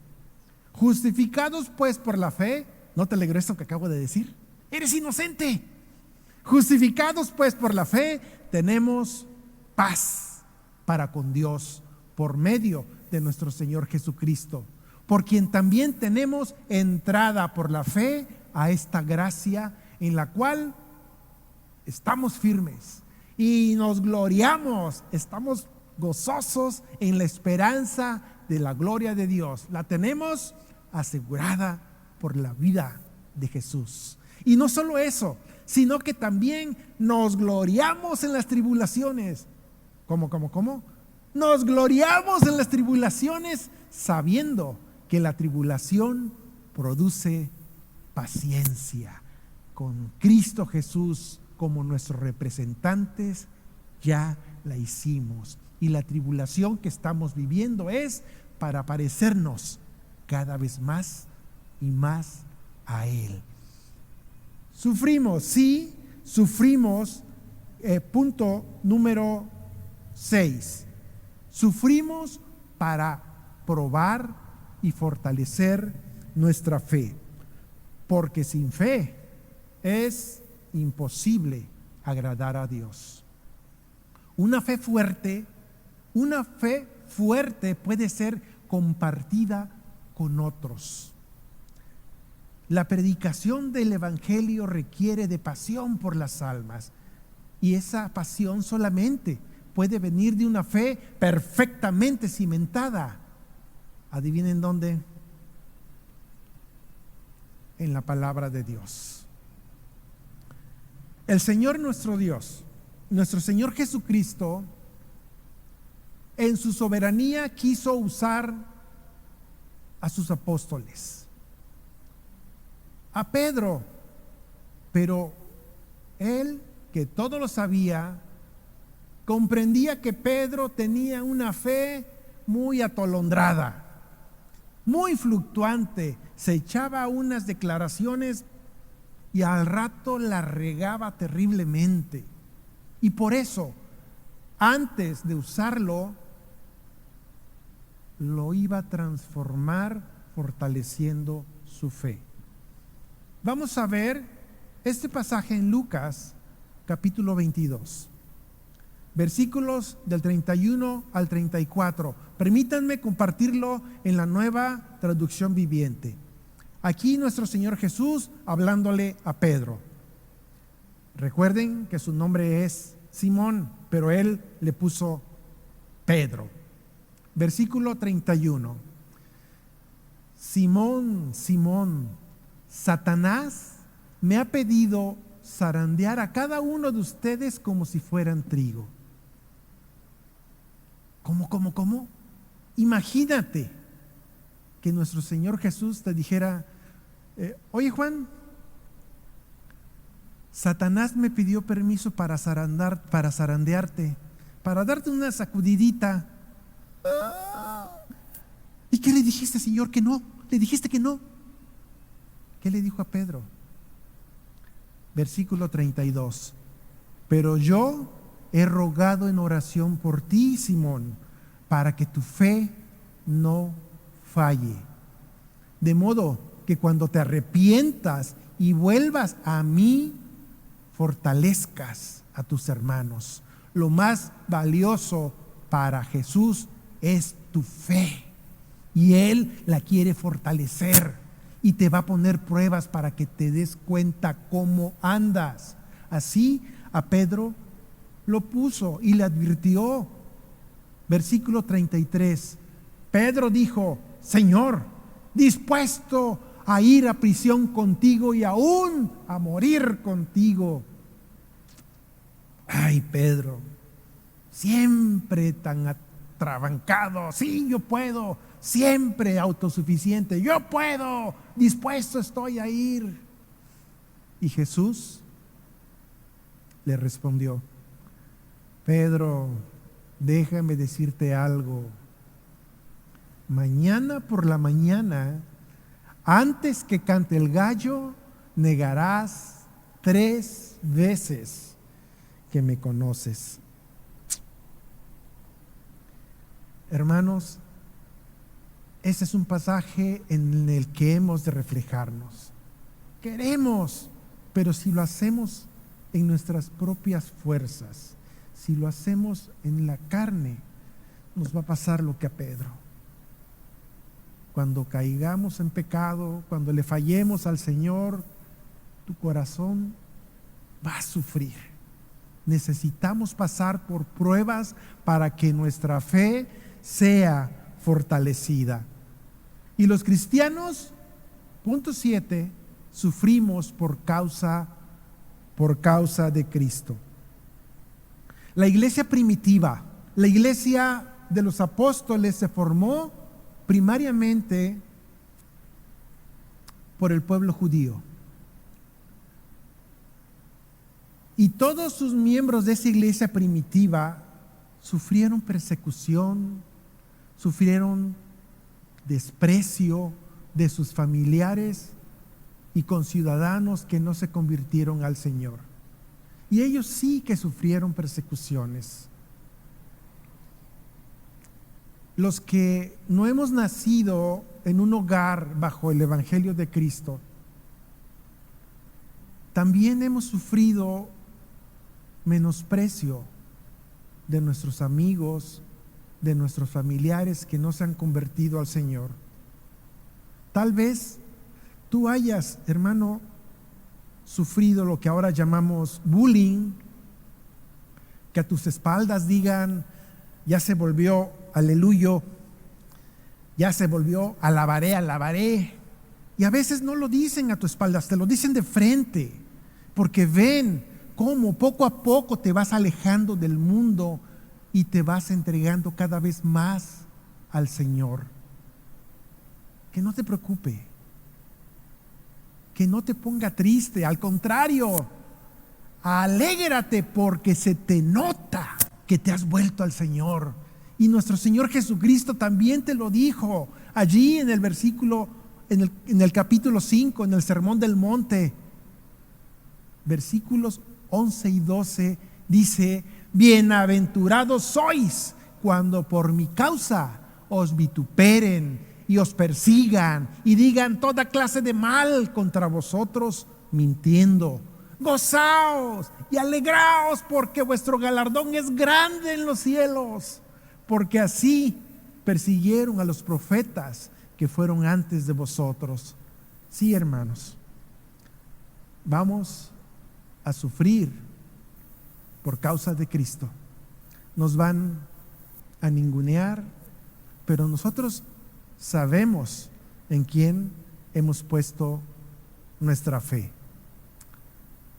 Speaker 4: Justificados pues por la fe, ¿no te alegró esto que acabo de decir? Eres inocente. Justificados pues por la fe, tenemos paz para con Dios por medio de nuestro Señor Jesucristo, por quien también tenemos entrada por la fe a esta gracia en la cual estamos firmes y nos gloriamos, estamos gozosos en la esperanza de la gloria de Dios. La tenemos asegurada por la vida de Jesús. Y no solo eso, sino que también nos gloriamos en las tribulaciones. ¿Cómo? Nos gloriamos en las tribulaciones sabiendo que la tribulación produce paciencia. Con Cristo Jesús como nuestros representantes ya la hicimos. Y la tribulación que estamos viviendo es para parecernos cada vez más y más a Él. Sufrimos, sí, sufrimos. Punto número 6. Sufrimos para probar y fortalecer nuestra fe, porque sin fe es imposible agradar a Dios. Una fe fuerte puede ser compartida con otros. La predicación del Evangelio requiere de pasión por las almas, y esa pasión solamente puede venir de una fe perfectamente cimentada. ¿Adivinen dónde? En la palabra de Dios. El Señor nuestro Dios, nuestro Señor Jesucristo, en su soberanía quiso usar a sus apóstoles, a Pedro, pero él, que todo lo sabía, comprendía que Pedro tenía una fe muy atolondrada, muy fluctuante, se echaba unas declaraciones y al rato la regaba terriblemente. Y por eso, antes de usarlo, lo iba a transformar fortaleciendo su fe. Vamos a ver este pasaje en Lucas, capítulo 22. Versículos del 31 al 34. Permítanme compartirlo en la Nueva Traducción Viviente. Aquí nuestro Señor Jesús hablándole a Pedro. Recuerden que su nombre es Simón, pero él le puso Pedro. Versículo 31. Simón, Simón, Satanás me ha pedido zarandear a cada uno de ustedes como si fueran trigo. ¿Cómo? Imagínate que nuestro Señor Jesús te dijera: oye Juan, Satanás me pidió permiso para zarandearte, para darte una sacudidita. ¿Y qué le dijiste, Señor? Que no. ¿Le dijiste que no? ¿Qué le dijo a Pedro? Versículo 32. Pero yo he rogado en oración por ti, Simón, para que tu fe no falle. De modo que cuando te arrepientas y vuelvas a mí, fortalezcas a tus hermanos. Lo más valioso para Jesús es tu fe. y Él la quiere fortalecer y te va a poner pruebas para que te des cuenta cómo andas. Así a Pedro lo puso y le advirtió. Versículo 33. Pedro dijo: Señor, dispuesto a ir a prisión contigo y aún a morir contigo. Ay, Pedro, siempre tan atrabancado. Sí, yo puedo. Siempre autosuficiente. Yo puedo. Dispuesto estoy a ir. Y Jesús le respondió: Pedro, déjame decirte algo. Mañana por la mañana, antes que cante el gallo, negarás 3 veces que me conoces. Hermanos, ese es un pasaje en el que hemos de reflejarnos. Queremos, pero si lo hacemos en nuestras propias fuerzas, si lo hacemos en la carne, nos va a pasar lo que a Pedro. Cuando caigamos en pecado, cuando le fallemos al Señor, tu corazón va a sufrir. Necesitamos pasar por pruebas para que nuestra fe sea fortalecida. Y los cristianos, punto 7, sufrimos por causa de Cristo. La iglesia primitiva, la iglesia de los apóstoles se formó primariamente por el pueblo judío. Y todos sus miembros de esa iglesia primitiva sufrieron persecución, sufrieron desprecio de sus familiares y conciudadanos que no se convirtieron al Señor. Y ellos sí que sufrieron persecuciones. Los que no hemos nacido en un hogar bajo el Evangelio de Cristo, también hemos sufrido menosprecio de nuestros amigos, de nuestros familiares que no se han convertido al Señor. Tal vez tú hayas, hermano, sufrido lo que ahora llamamos bullying, que a tus espaldas digan: ya se volvió, aleluya, ya se volvió, alabaré, alabaré. Y a veces no lo dicen a tu espaldas, te lo dicen de frente, porque ven cómo poco a poco te vas alejando del mundo y te vas entregando cada vez más al Señor. Que no te preocupe, que no te ponga triste, al contrario, alégrate porque se te nota que te has vuelto al Señor. Y nuestro Señor Jesucristo también te lo dijo allí en el versículo, en el capítulo 5, en el Sermón del Monte, versículos 11 y 12, dice: bienaventurados sois cuando por mi causa os vituperen y os persigan y digan toda clase de mal contra vosotros, mintiendo. Gozaos y alegraos, porque vuestro galardón es grande en los cielos, porque así persiguieron a los profetas que fueron antes de vosotros. Sí, hermanos, vamos a sufrir por causa de Cristo. Nos van a ningunear, pero nosotros sabemos en quién hemos puesto nuestra fe.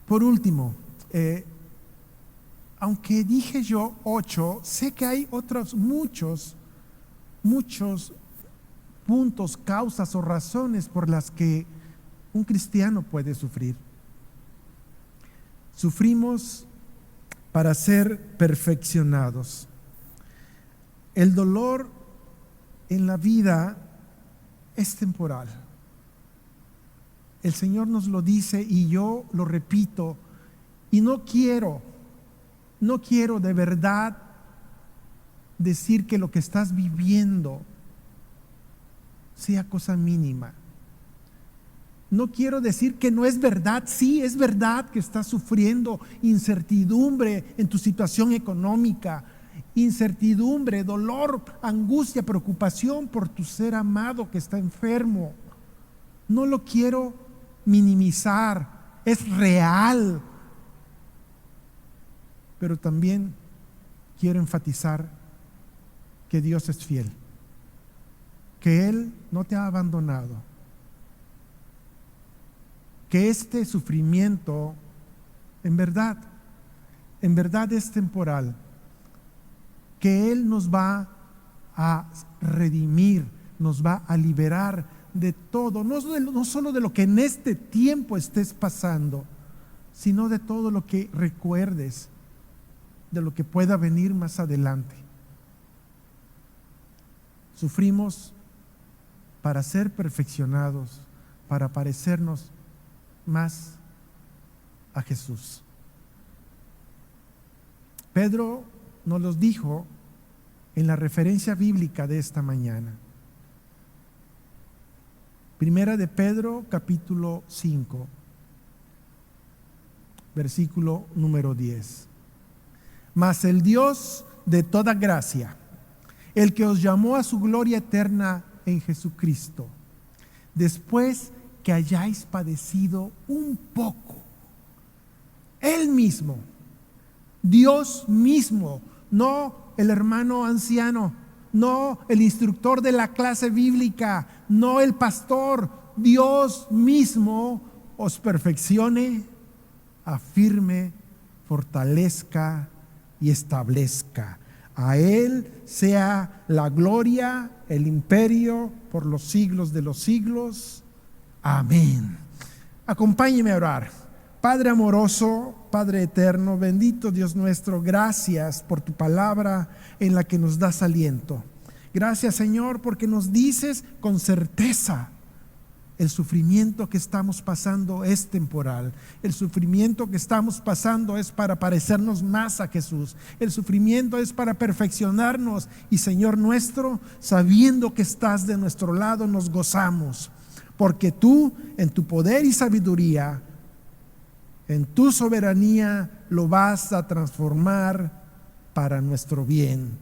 Speaker 4: Por último, aunque dije yo 8, sé que hay otros muchos puntos, causas o razones por las que un cristiano puede sufrir. Sufrimos para ser perfeccionados. El dolor en la vida es temporal. El Señor nos lo dice y yo lo repito, y no quiero de verdad decir que lo que estás viviendo sea cosa mínima. No quiero decir que no es verdad. Sí, es verdad que estás sufriendo incertidumbre en tu situación económica, incertidumbre, dolor, angustia, preocupación por tu ser amado que está enfermo. No lo quiero minimizar, es real. Pero también quiero enfatizar que Dios es fiel, que Él no te ha abandonado, que este sufrimiento en verdad es temporal, que Él nos va a redimir, nos va a liberar de todo, no solo de lo que en este tiempo estés pasando, sino de todo lo que recuerdes, de lo que pueda venir más adelante. Sufrimos para ser perfeccionados, para parecernos más a Jesús. Pedro nos los dijo en la referencia bíblica de esta mañana. Primera de Pedro, capítulo 5, versículo número 10. Mas el Dios de toda gracia, el que os llamó a su gloria eterna en Jesucristo, después que hayáis padecido un poco, Él mismo, Dios mismo, no el hermano anciano, no el instructor de la clase bíblica, no el pastor, Dios mismo os perfeccione, afirme, fortalezca y establezca. A Él sea la gloria, el imperio por los siglos de los siglos. Amén. Acompáñeme a orar. Padre amoroso, Padre eterno, bendito Dios nuestro, gracias por tu palabra en la que nos das aliento. Gracias, Señor, porque nos dices con certeza: el sufrimiento que estamos pasando es temporal. El sufrimiento que estamos pasando es para parecernos más a Jesús. El sufrimiento es para perfeccionarnos. Y, Señor nuestro, sabiendo que estás de nuestro lado, nos gozamos. Porque tú, en tu poder y sabiduría, en tu soberanía, lo vas a transformar para nuestro bien.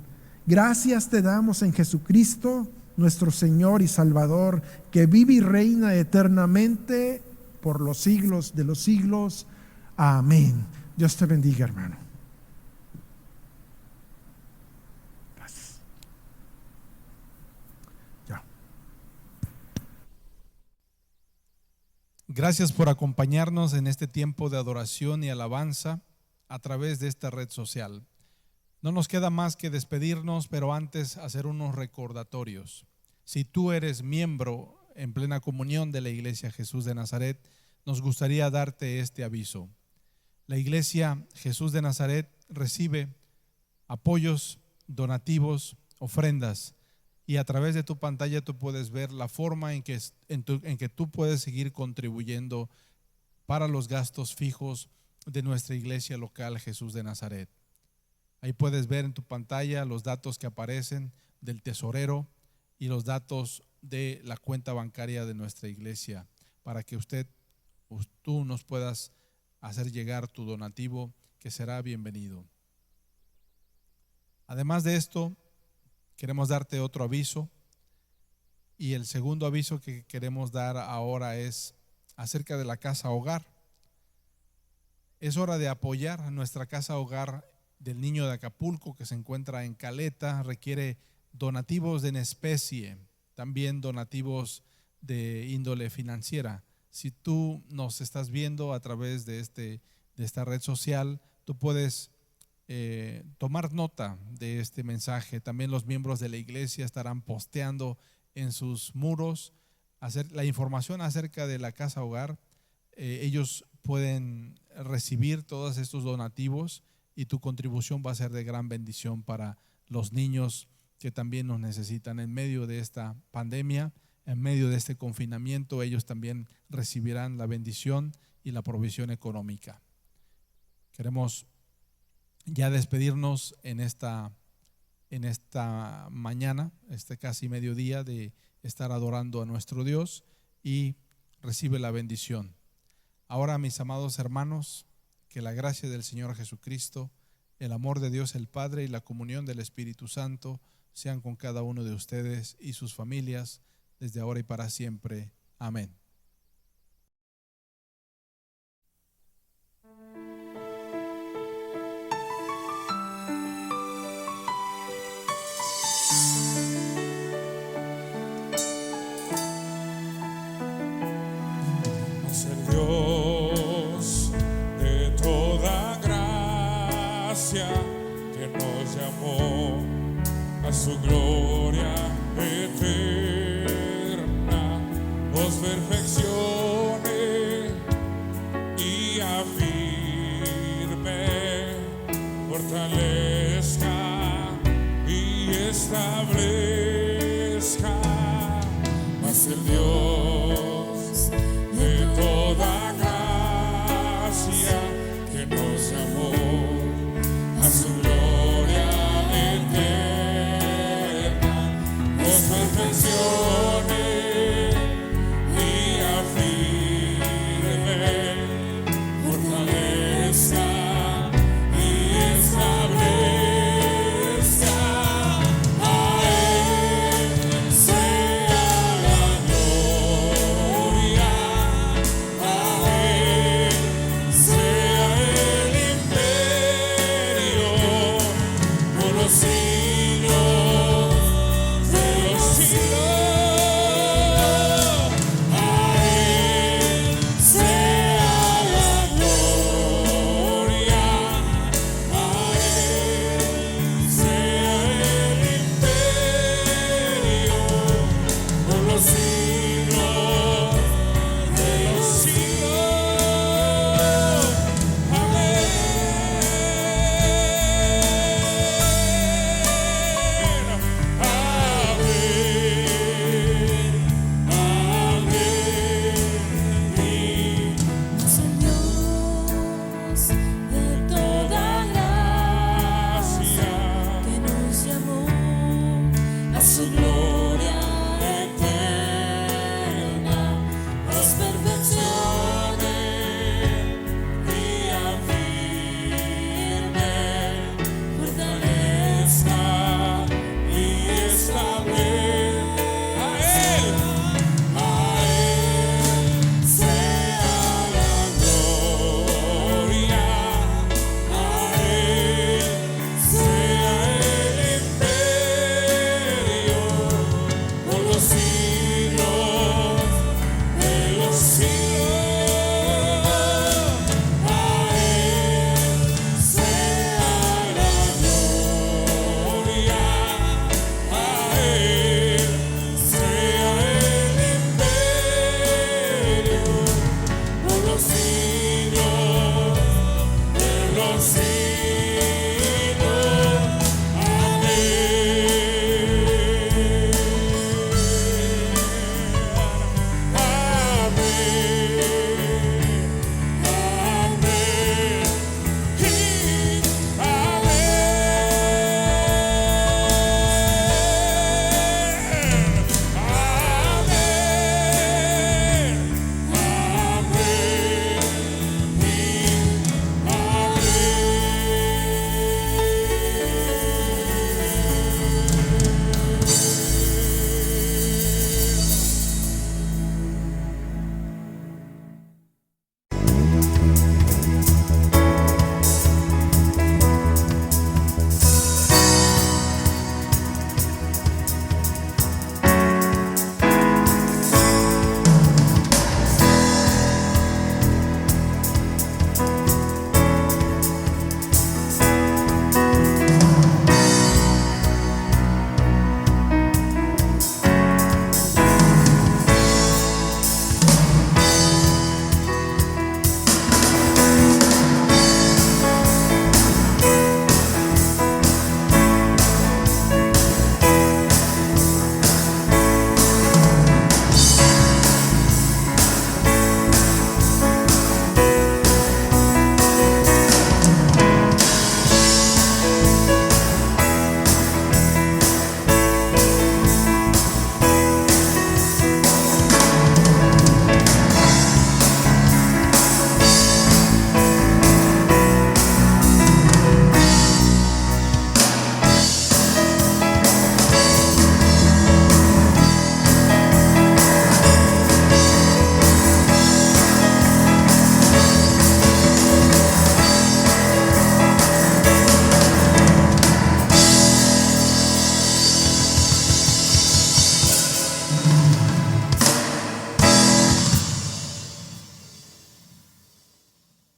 Speaker 4: Gracias te damos en Jesucristo, nuestro Señor y Salvador, que vive y reina eternamente por los siglos de los siglos. Amén. Dios te bendiga, hermano. Gracias. Ya.
Speaker 1: Gracias por acompañarnos en este tiempo de adoración y alabanza a través de esta red social. No nos queda más que despedirnos, pero antes hacer unos recordatorios. Si tú eres miembro en plena comunión de la Iglesia Jesús de Nazaret, nos gustaría darte este aviso. La Iglesia Jesús de Nazaret recibe apoyos, donativos, ofrendas, y a través de tu pantalla tú puedes ver la forma en que tú puedes seguir contribuyendo para los gastos fijos de nuestra iglesia local Jesús de Nazaret. Ahí puedes ver en tu pantalla los datos que aparecen del tesorero y los datos de la cuenta bancaria de nuestra iglesia, para que tú nos puedas hacer llegar tu donativo, que será bienvenido. Además de esto, queremos darte otro aviso, y el segundo aviso que queremos dar ahora es acerca de la casa hogar. Es hora de apoyar a nuestra casa hogar del Niño de Acapulco, que se encuentra en Caleta. Requiere donativos en especie, también donativos de índole financiera. Si tú nos estás viendo a través de esta red social, tú puedes tomar nota de este mensaje. También los miembros de la iglesia estarán posteando en sus muros la información acerca de la casa hogar. Ellos pueden recibir todos estos donativos y tu contribución va a ser de gran bendición para los niños que también nos necesitan en medio de esta pandemia, en medio de este confinamiento. Ellos también recibirán la bendición y la provisión económica. Queremos ya despedirnos en esta mañana, casi mediodía, de estar adorando a nuestro Dios, y recibe la bendición. Ahora, mis amados hermanos, que la gracia del Señor Jesucristo, El amor de Dios el Padre y la comunión del Espíritu Santo sean con cada uno de ustedes y sus familias, desde ahora y para siempre. Amén.
Speaker 2: Es el Dios de toda gracia que nos llamó a su gloria.